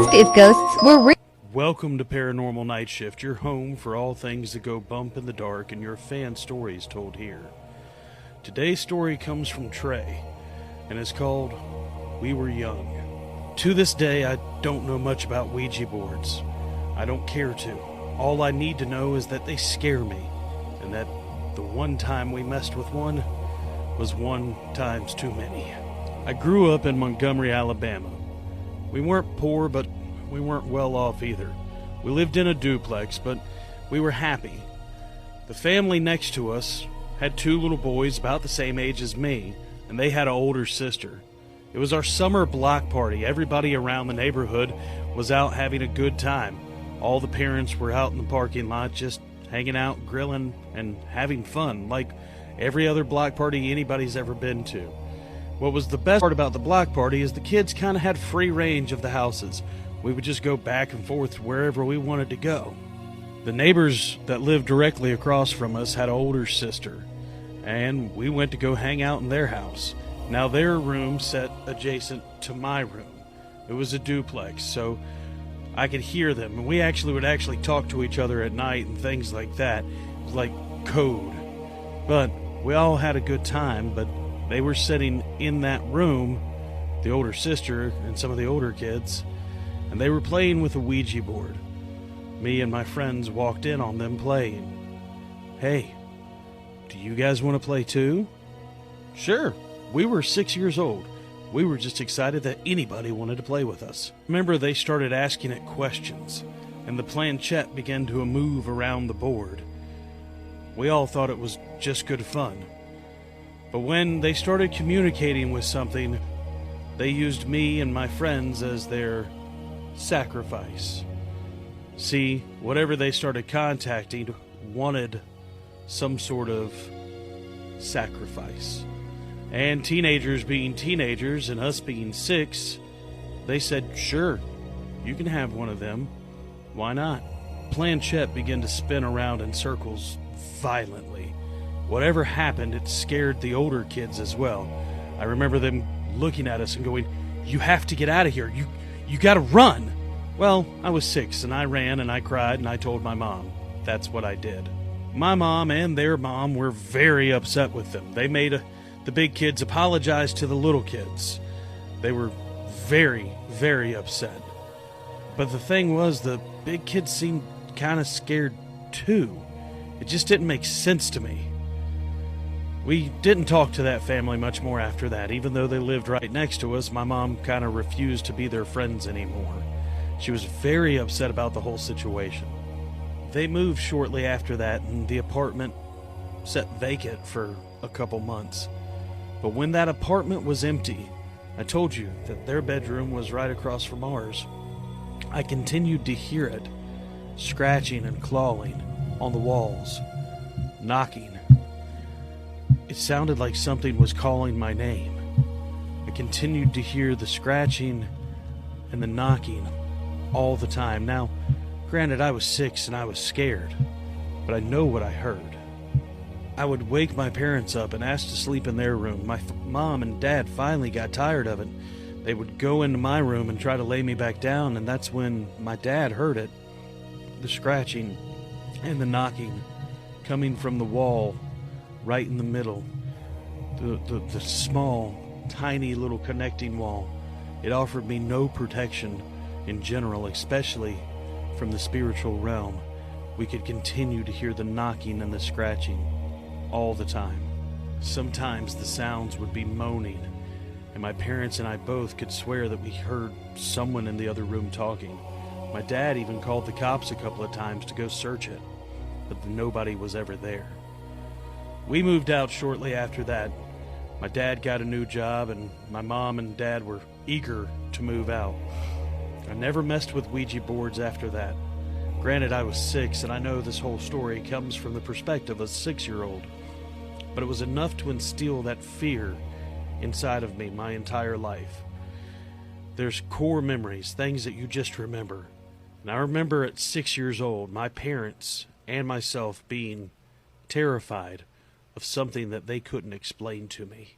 asked if ghosts were real. Welcome to Paranormal Nightshift, your home for all things that go bump in the dark and your fan stories told here. Today's story comes from Trey, and is called We Were Young. To this day, I don't know much about Ouija boards. I don't care to. All I need to know is that they scare me, and that the one time we messed with one was one times too many. I grew up in Montgomery, Alabama. We weren't poor, but we weren't well off either. We lived in a duplex, but we were happy. The family next to us had two little boys about the same age as me, and they had an older sister. It was our summer block party. Everybody around the neighborhood was out having a good time. All the parents were out in the parking lot just hanging out, grilling, and having fun, like every other block party anybody's ever been to. What was the best part about the block party is the kids kind of had free range of the houses. We would just go back and forth wherever we wanted to go. The neighbors that lived directly across from us had an older sister, and we went to go hang out in their house. Now their room sat adjacent to my room. It was a duplex, so I could hear them, and we would talk to each other at night and things like that. It was like code. But we all had a good time, but they were sitting in that room, the older sister and some of the older kids, and they were playing with a Ouija board. Me and my friends walked in on them playing. Hey, do you guys want to play too? Sure. We were 6 years old. We were just excited that anybody wanted to play with us. Remember, they started asking it questions, and the planchette began to move around the board. We all thought it was just good fun. But when they started communicating with something, they used me and my friends as their sacrifice. See, whatever they started contacting wanted some sort of sacrifice. And teenagers being teenagers and us being 6, they said, sure, you can have one of them. Why not? Planchette began to spin around in circles violently. Whatever happened, it scared the older kids as well. I remember them looking at us and going, you have to get out of here. You gotta run. Well, I was 6, and I ran, and I cried, and I told my mom. That's what I did. My mom and their mom were very upset with them. They made the big kids apologize to the little kids. They were very, very upset. But the thing was, the big kids seemed kind of scared too. It just didn't make sense to me. We didn't talk to that family much more after that. Even though they lived right next to us, my mom kind of refused to be their friends anymore. She was very upset about the whole situation. They moved shortly after that, and the apartment sat vacant for a couple months. But when that apartment was empty, I told you that their bedroom was right across from ours. I continued to hear it, scratching and clawing on the walls, knocking. It sounded like something was calling my name. I continued to hear the scratching and the knocking all the time. Now, granted, I was 6 and I was scared, but I know what I heard. I would wake my parents up and ask to sleep in their room. My mom and dad finally got tired of it. They would go into my room and try to lay me back down, and that's when my dad heard it. The scratching and the knocking coming from the wall right in the middle. The small, tiny little connecting wall. It offered me no protection in general, especially from the spiritual realm. We could continue to hear the knocking and the scratching all the time. Sometimes the sounds would be moaning, and my parents and I both could swear that we heard someone in the other room talking. My dad even called the cops a couple of times to go search it, but nobody was ever there. We moved out shortly after that. My dad got a new job, and my mom and dad were eager to move out. I never messed with Ouija boards after that. Granted, I was 6, and I know this whole story comes from the perspective of a 6-year-old, but it was enough to instill that fear inside of me my entire life. There's core memories, things that you just remember. And I remember at 6 years old, my parents and myself being terrified of something that they couldn't explain to me.